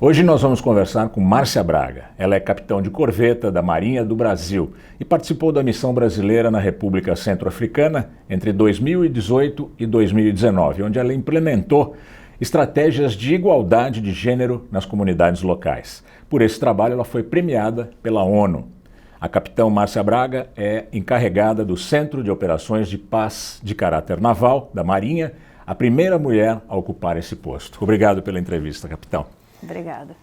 Hoje nós vamos conversar com Márcia Braga. Ela é capitão de corveta da Marinha do Brasil e participou da missão brasileira na República Centro-Africana entre 2018 e 2019, onde ela implementou estratégias de igualdade de gênero nas comunidades locais. Por esse trabalho, ela foi premiada pela ONU. A capitã Márcia Braga é encarregada do Centro de Operações de Paz de Caráter Naval da Marinha, a primeira mulher a ocupar esse posto. Obrigado pela entrevista, capitão. Obrigada.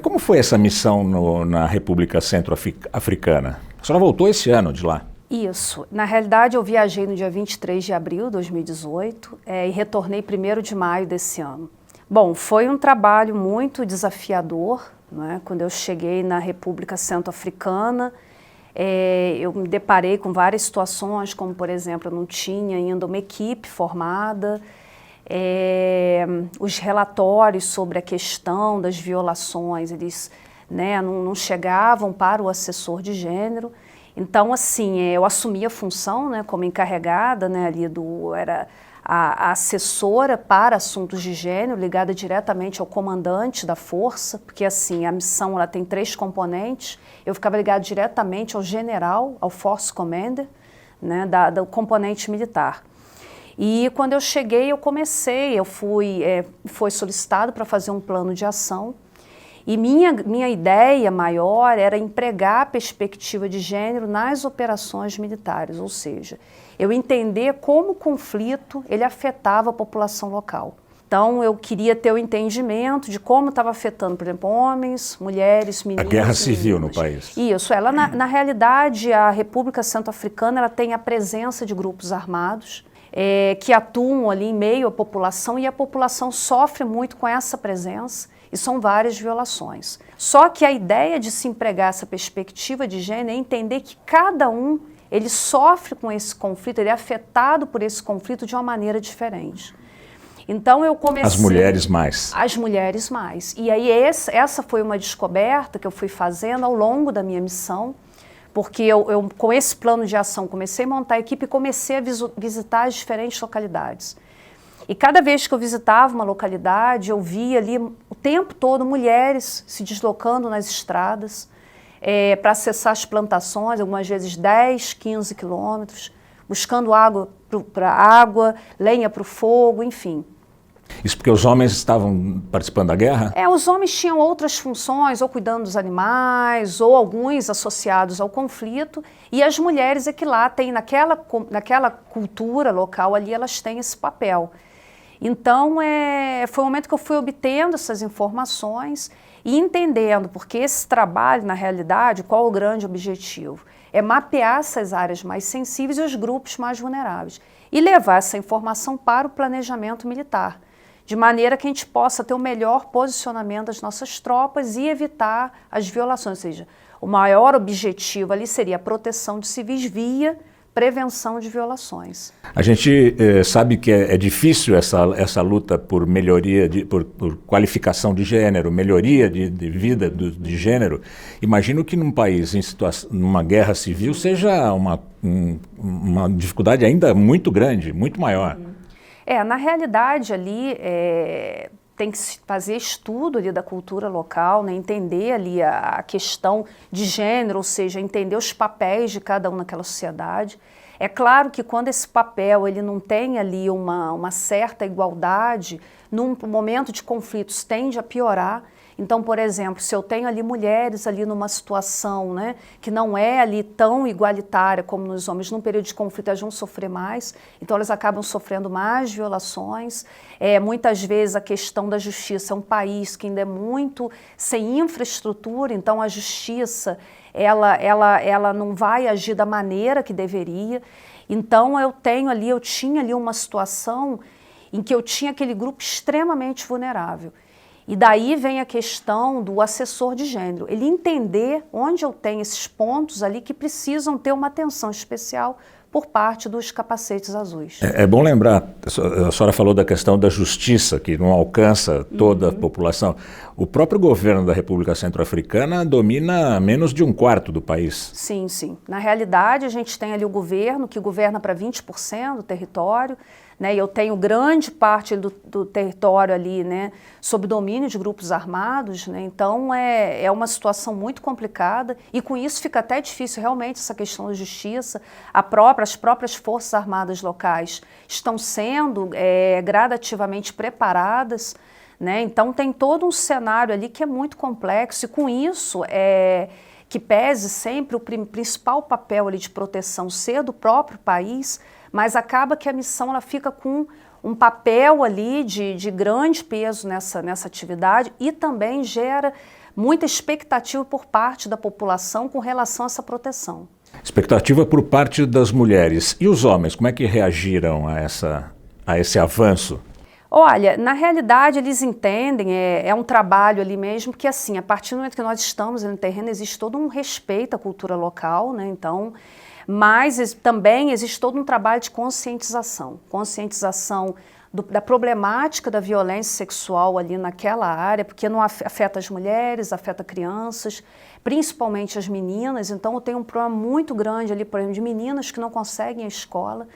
Como foi essa missão na República Centro-Africana? A senhora voltou esse ano de lá? Isso. Na realidade, eu viajei no dia 23 de abril de 2018 e retornei 1º de maio desse ano. Bom, foi um trabalho muito desafiador, né? Quando eu cheguei na República Centro-Africana, eu me deparei com várias situações, como, por exemplo, eu não tinha ainda uma equipe formada, os relatórios sobre a questão das violações, eles não chegavam para o assessor de gênero. Então, assim, eu assumi a função, como encarregada, ali era a assessora para assuntos de gênero, ligada diretamente ao comandante da força, porque assim, a missão ela tem 3 componentes. Eu ficava ligada diretamente ao general, ao Force Commander, do componente militar. E quando eu cheguei, foi solicitado para fazer um plano de ação. E minha ideia maior era empregar a perspectiva de gênero nas operações militares, ou seja, eu entender como o conflito ele afetava a população local. Então, eu queria ter o entendimento de como estava afetando, por exemplo, homens, mulheres, meninos. A guerra civil no país. Isso. Ela, na realidade, a República Centro-Africana ela tem a presença de grupos armados que atuam ali em meio à população e a população sofre muito com essa presença. E são várias violações. Só que a ideia de se empregar essa perspectiva de gênero é entender que cada um ele sofre com esse conflito, ele é afetado por esse conflito de uma maneira diferente. Então eu comecei... As mulheres mais. As mulheres mais. E aí essa foi uma descoberta que eu fui fazendo ao longo da minha missão, porque eu com esse plano de ação comecei a montar a equipe e comecei a visitar as diferentes localidades. E cada vez que eu visitava uma localidade, eu via ali o tempo todo mulheres se deslocando nas estradas para acessar as plantações, algumas vezes 10, 15 quilômetros, buscando água para água, lenha para o fogo, enfim. Isso porque os homens estavam participando da guerra? Os homens tinham outras funções, ou cuidando dos animais, ou alguns associados ao conflito, e as mulheres é que lá têm, naquela cultura local ali, elas têm esse papel. Então, foi o momento que eu fui obtendo essas informações e entendendo, porque esse trabalho, na realidade, qual o grande objetivo? É mapear essas áreas mais sensíveis e os grupos mais vulneráveis e levar essa informação para o planejamento militar, de maneira que a gente possa ter o melhor posicionamento das nossas tropas e evitar as violações, ou seja, o maior objetivo ali seria a proteção de civis via prevenção de violações. A gente sabe que é difícil essa luta por melhoria, por qualificação de gênero, melhoria de vida de gênero. Imagino que num país numa guerra civil seja uma dificuldade ainda muito grande, muito maior. Na realidade ali tem que se fazer estudo ali da cultura local, entender ali a questão de gênero, ou seja, entender os papéis de cada um naquela sociedade. É claro que quando esse papel ele não tem ali uma certa igualdade, num momento de conflitos tende a piorar. Então, por exemplo, se eu tenho ali mulheres ali numa situação que não é ali tão igualitária como nos homens, num período de conflito elas vão sofrer mais, então elas acabam sofrendo mais violações. Muitas vezes a questão da justiça é um país que ainda é muito sem infraestrutura, então a justiça ela não vai agir da maneira que deveria. Então eu tinha ali uma situação em que eu tinha aquele grupo extremamente vulnerável. E daí vem a questão do assessor de gênero, ele entender onde eu tenho esses pontos ali que precisam ter uma atenção especial por parte dos capacetes azuis. É bom lembrar, a senhora falou da questão da justiça, que não alcança toda a população. O próprio governo da República Centro-Africana domina menos de 1/4 do país. Sim, sim. Na realidade, a gente tem ali o governo, que governa para 20% do território, né, e eu tenho grande parte do território ali, né, sob domínio de grupos armados, né, então é uma situação muito complicada e com isso fica até difícil realmente essa questão da justiça. As próprias forças armadas locais estão sendo gradativamente preparadas, né, então tem todo um cenário ali que é muito complexo e com isso que pese sempre o principal papel ali de proteção ser do próprio país, mas acaba que a missão ela fica com um papel ali de grande peso nessa atividade e também gera muita expectativa por parte da população com relação a essa proteção. Expectativa por parte das mulheres. E os homens, como é que reagiram a esse avanço? Olha, na realidade eles entendem, é um trabalho ali mesmo, que assim, a partir do momento que nós estamos no terreno, existe todo um respeito à cultura local, né, então, mas também existe todo um trabalho de conscientização da problemática da violência sexual ali naquela área, porque não afeta as mulheres, afeta crianças, principalmente as meninas, então eu tenho um problema muito grande ali, por exemplo, de meninas que não conseguem a escola.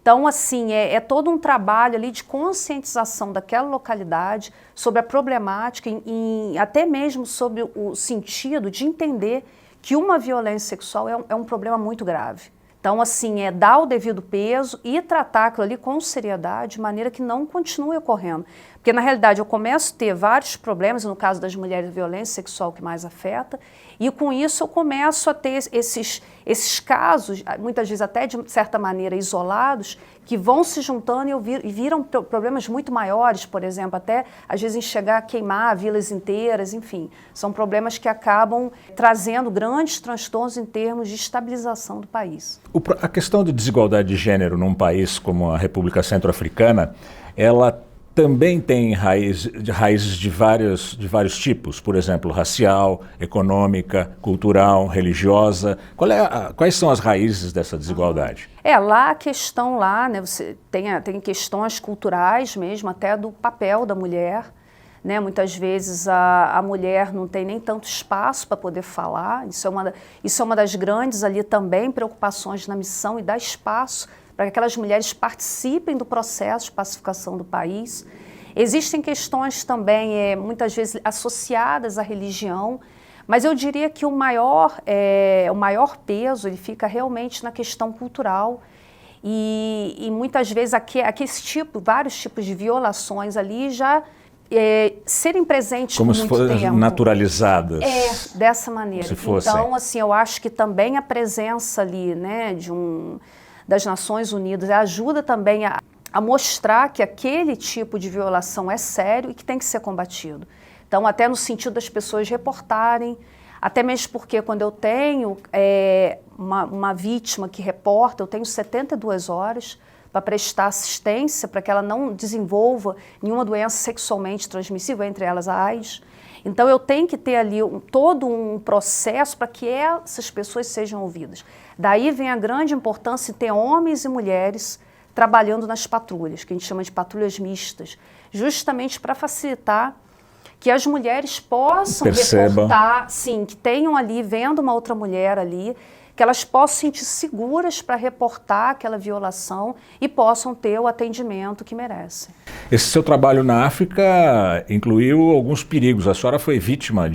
Então, assim, é todo um trabalho ali de conscientização daquela localidade sobre a problemática e até mesmo sobre o sentido de entender que uma violência sexual é um problema muito grave. Então, assim, dar o devido peso e tratar aquilo ali com seriedade, de maneira que não continue ocorrendo. Porque, na realidade, eu começo a ter vários problemas, no caso das mulheres, a violência sexual que mais afeta, e com isso eu começo a ter esses casos, muitas vezes até de certa maneira isolados, que vão se juntando e viram problemas muito maiores, por exemplo, até às vezes em chegar a queimar vilas inteiras, enfim. São problemas que acabam trazendo grandes transtornos em termos de estabilização do país. A questão de desigualdade de gênero num país como a República Centro-Africana, ela também tem raízes de vários tipos, por exemplo, racial, econômica, cultural, religiosa. Quais são as raízes dessa desigualdade? Lá a questão né, você tem questões culturais mesmo, até do papel da mulher, né? Muitas vezes a mulher não tem nem tanto espaço para poder falar, isso é uma das grandes ali também preocupações na missão e dar espaço para que aquelas mulheres participem do processo de pacificação do país. Existem questões também, muitas vezes, associadas à religião, mas eu diria que o maior peso ele fica realmente na questão cultural e muitas vezes vários tipos de violações ali já serem presentes por muito tempo. Como se fossem naturalizadas. Dessa maneira. Se fossem. Então, assim, eu acho que também a presença ali, né, das Nações Unidas ajuda também a mostrar que aquele tipo de violação é sério e que tem que ser combatido. Então, até no sentido das pessoas reportarem, até mesmo porque quando eu tenho uma vítima que reporta, eu tenho 72 horas para prestar assistência para que ela não desenvolva nenhuma doença sexualmente transmissível, entre elas a AIDS. Então, eu tenho que ter ali todo um processo para que essas pessoas sejam ouvidas. Daí vem a grande importância de ter homens e mulheres trabalhando nas patrulhas, que a gente chama de patrulhas mistas, justamente para facilitar que as mulheres possam reportar, sim, que tenham ali, vendo uma outra mulher ali, que elas possam se sentir seguras para reportar aquela violação e possam ter o atendimento que merecem. Esse seu trabalho na África incluiu alguns perigos. A senhora foi vítima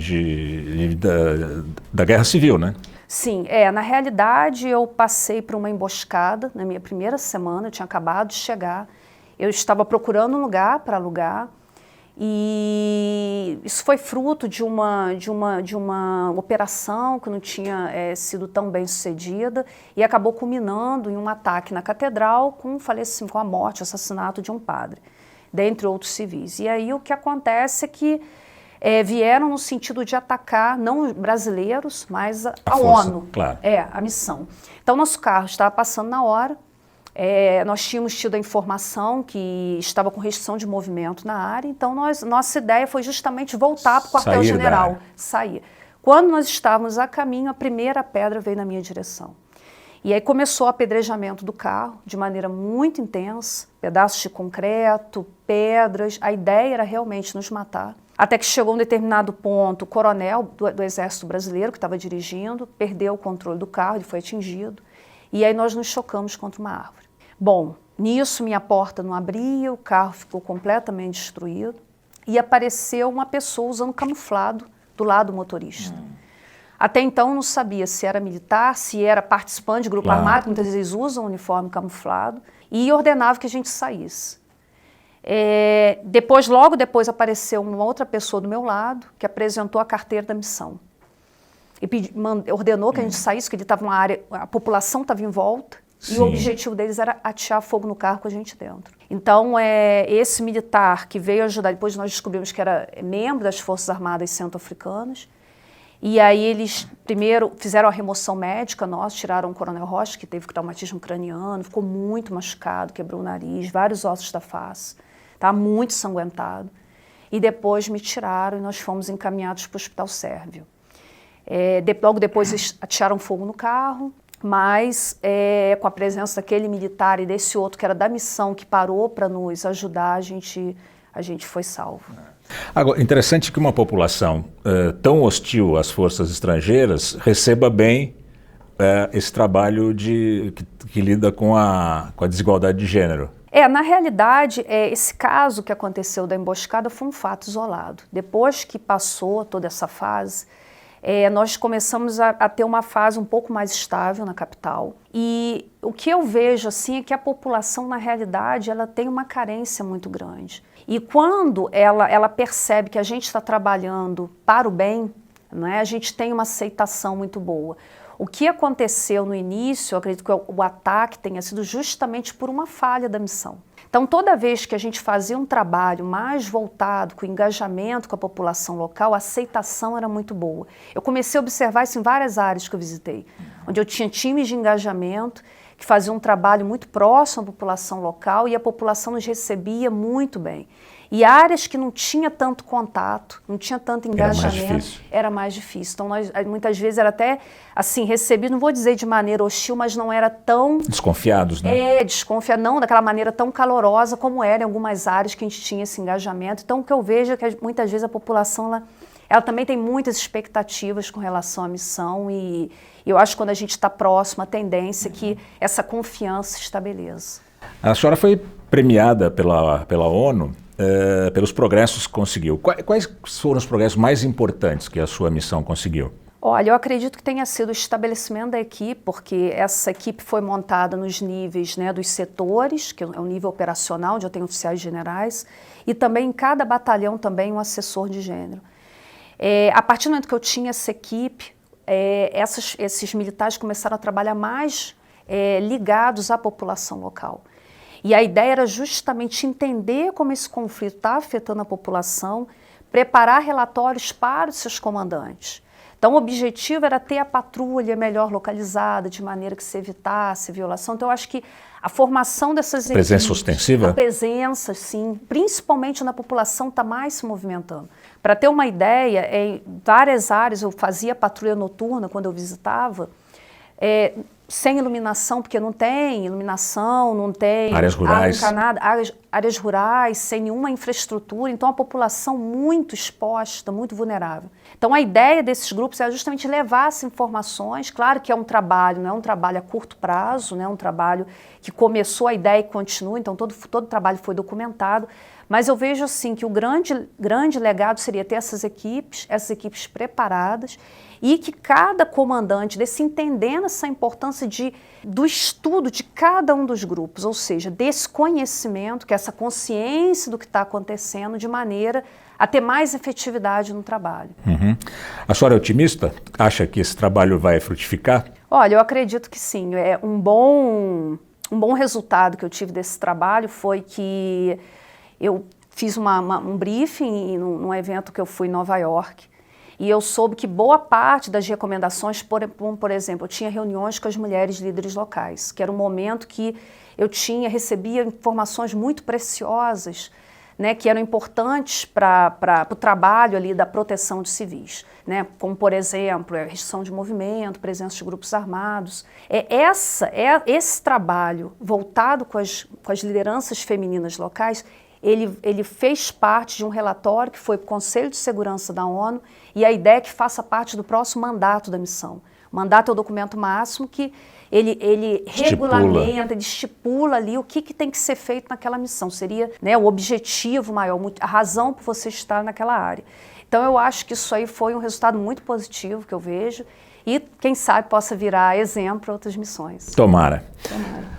da Guerra Civil, né? Sim, na realidade eu passei por uma emboscada na minha primeira semana, eu tinha acabado de chegar, eu estava procurando um lugar para alugar e isso foi fruto de uma operação que não tinha sido tão bem sucedida e acabou culminando em um ataque na catedral com a morte, o assassinato de um padre, dentre outros civis. E aí o que acontece é que vieram no sentido de atacar, não brasileiros, mas a força, ONU, claro. A missão. Então, nosso carro estava passando na hora, nós tínhamos tido a informação que estava com restrição de movimento na área, então nossa ideia foi justamente voltar para o quartel-general, sair. Quando nós estávamos a caminho, a primeira pedra veio na minha direção. E aí começou o apedrejamento do carro de maneira muito intensa, pedaços de concreto, pedras, a ideia era realmente nos matar. Até que chegou um determinado ponto, o coronel do Exército Brasileiro, que estava dirigindo, perdeu o controle do carro, ele foi atingido, e aí nós nos chocamos contra uma árvore. Bom, nisso minha porta não abria, o carro ficou completamente destruído, e apareceu uma pessoa usando camuflado do lado do motorista. Até então não sabia se era militar, se era participante de grupo armado, muitas vezes usam uniforme camuflado, e ordenava que a gente saísse. Logo depois apareceu uma outra pessoa do meu lado que apresentou a carteira da missão. E ordenou que a gente saísse, que ele estava numa área, a população estava em volta, e o objetivo deles era atear fogo no carro com a gente dentro. Então, esse militar que veio ajudar, depois nós descobrimos que era membro das Forças Armadas Centro-Africanas, e aí eles primeiro fizeram a remoção médica nossa, tiraram o Coronel Rocha, que teve traumatismo craniano, ficou muito machucado, quebrou o nariz, vários ossos da face, tá muito ensanguentado. E depois me tiraram e nós fomos encaminhados para o Hospital Sérvio. Logo depois eles atiraram fogo no carro, mas com a presença daquele militar e desse outro que era da missão, que parou para nos ajudar, a gente foi salvo. Agora, interessante que uma população tão hostil às forças estrangeiras receba bem esse trabalho que lida com a desigualdade de gênero. Na realidade, esse caso que aconteceu da emboscada foi um fato isolado. Depois que passou toda essa fase, nós começamos a ter uma fase um pouco mais estável na capital. E o que eu vejo assim, é que a população, na realidade, ela tem uma carência muito grande. E quando ela percebe que a gente está trabalhando para o bem, né, a gente tem uma aceitação muito boa. O que aconteceu no início, eu acredito que o ataque tenha sido justamente por uma falha da missão. Então, toda vez que a gente fazia um trabalho mais voltado com o engajamento com a população local, a aceitação era muito boa. Eu comecei a observar isso em várias áreas que eu visitei, onde eu tinha times de engajamento que faziam um trabalho muito próximo à população local e a população nos recebia muito bem. E áreas que não tinha tanto contato, não tinha tanto engajamento, era mais difícil. Então, muitas vezes era até, assim, recebido, não vou dizer de maneira hostil, mas não era tão... Desconfiados, né? Desconfiado, não daquela maneira tão calorosa como era em algumas áreas que a gente tinha esse engajamento. Então, o que eu vejo é que muitas vezes a população, ela também tem muitas expectativas com relação à missão e eu acho que quando a gente está próximo, a tendência é que essa confiança se estabeleça. A senhora foi premiada pela ONU pelos progressos que conseguiu. Quais foram os progressos mais importantes que a sua missão conseguiu? Olha, eu acredito que tenha sido o estabelecimento da equipe, porque essa equipe foi montada nos níveis, né, dos setores, que é o nível operacional, onde eu tenho oficiais generais, e também em cada batalhão também um assessor de gênero. A partir do momento que eu tinha essa equipe, esses militares começaram a trabalhar mais ligados à população local. E a ideia era justamente entender como esse conflito está afetando a população, preparar relatórios para os seus comandantes. Então, o objetivo era ter a patrulha melhor localizada, de maneira que se evitasse a violação. Então, eu acho que a formação dessas equipes... Presença ostensiva? A presença, sim. Principalmente na população está mais se movimentando. Para ter uma ideia, em várias áreas, eu fazia patrulha noturna quando eu visitava, sem iluminação, porque não tem iluminação, não tem áreas rurais, áreas rurais, sem nenhuma infraestrutura, então a população muito exposta, muito vulnerável. Então a ideia desses grupos é justamente levar essas informações, claro que é um trabalho, não é um trabalho a curto prazo, né, é um trabalho que começou a ideia e continua, então todo o trabalho foi documentado, mas eu vejo assim que o grande legado seria ter essas equipes preparadas e que cada comandante desse entendendo essa importância do estudo de cada um dos grupos, ou seja, desse conhecimento, que é essa consciência do que está acontecendo, de maneira a ter mais efetividade no trabalho. Uhum. A senhora é otimista? Acha que esse trabalho vai frutificar? Olha, eu acredito que sim. Um bom resultado que eu tive desse trabalho foi que eu fiz um briefing num evento que eu fui em Nova York e eu soube que boa parte das recomendações, por exemplo, eu tinha reuniões com as mulheres líderes locais, que era um momento que eu recebia informações muito preciosas né, que eram importantes para o trabalho ali da proteção de civis, né, como, por exemplo, a restrição de movimento, presença de grupos armados. Esse trabalho voltado com as lideranças femininas locais, ele fez parte de um relatório que foi para o Conselho de Segurança da ONU, e a ideia é que faça parte do próximo mandato da missão. O mandato é o documento máximo que ele regulamenta, ele estipula ali o que tem que ser feito naquela missão. Seria, né, o objetivo maior, a razão por você estar naquela área. Então eu acho que isso aí foi um resultado muito positivo que eu vejo e quem sabe possa virar exemplo para outras missões. Tomara.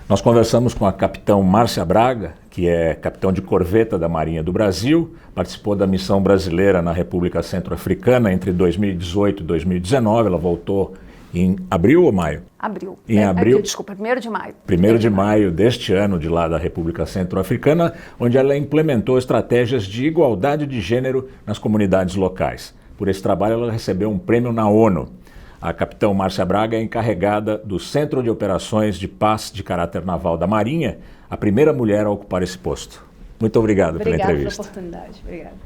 Nós conversamos com a capitã Márcia Braga, que é capitão de corveta da Marinha do Brasil, participou da missão brasileira na República Centro-Africana entre 2018 e 2019, ela voltou em abril ou maio? Abril. Em abril. Desculpa, 1º de maio. 1º de maio deste ano, de lá da República Centro-Africana, onde ela implementou estratégias de igualdade de gênero nas comunidades locais. Por esse trabalho, ela recebeu um prêmio na ONU. A capitã Márcia Braga é encarregada do Centro de Operações de Paz de Caráter Naval da Marinha, a primeira mulher a ocupar esse posto. Muito obrigado pela entrevista. Obrigada pela oportunidade. Obrigada.